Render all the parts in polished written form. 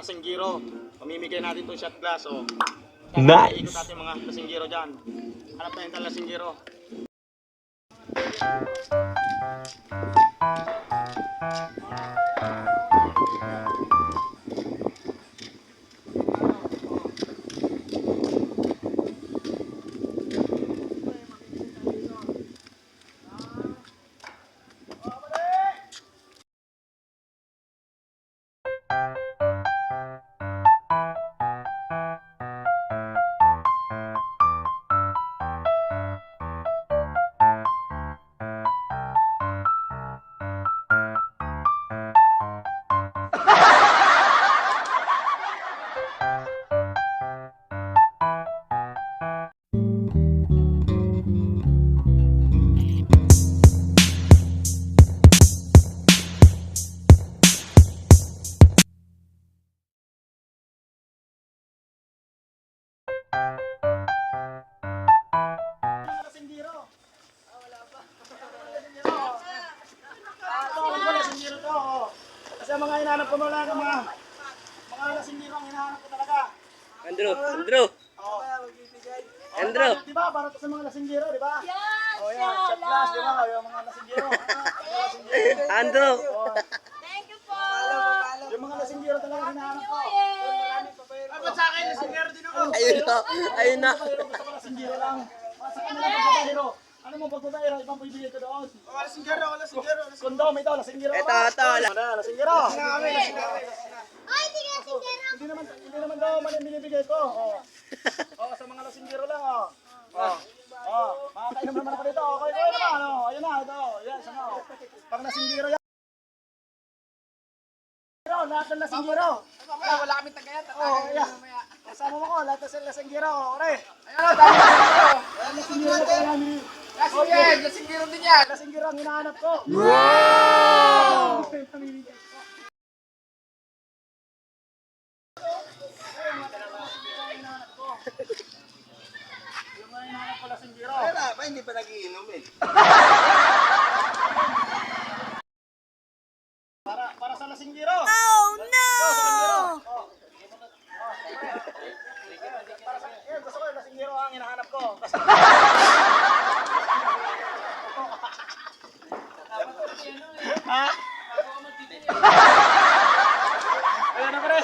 Lasinggiro. Pamimigay natin itong shot glass. Oh. Nice! Ikot natin mga lasinggiro dyan. Hanap tayo ng lasinggiro. Kasi mga hinahanap ko mga lasinggiro ang hinahanap ko talaga. Andrew! Di ba? Para to sa mga lasinggiro, di ba? Yes! Oh, yan. Shot glass, di ba? Yung mga lasinggiro. Andrew! Thank you po! Yung mga lasinggiro talaga hinahanap ko. Dapat sa akin, lasinggero din ako. Ayun na! Gusto ko lasinggiro lang. Sa kanila pagbabayro. Ano mo pagbabayro? Ibang bibigay ko doon. Lasinggero. Kondom ito, lasinggiro. Ito! Lasinggiro. Ay, hindi ka sindero! Hindi naman daw man binibigay ko. Oh, sa mga lasinggero lang, oh. Makakainom naman ako dito. Okay, naman, oh. Ayun na, ito. Yan, sana, oh. Pang lasinggiro yan. Lahat ng lasinggiro. Wala kami tagayan. Oh, yeah. Kasama mo ko, lahat ng lasinggiro. Okay. Ayun, dami lasinggero. Lasinggiro na kaya namin. Lasinggero din yan. Lasinggiro ang hinahanap ko. Yung mga hinahanap ko lasinggiro. Wala ba, hindi pa nagiinom eh. Para sa lasinggiro. Oh, no! Gusto ko yung lasinggiro ang hinahanap ko. Ha? Ayun na pare.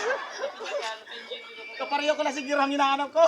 Kapareho ko lasinggiro ang hinahanap ko.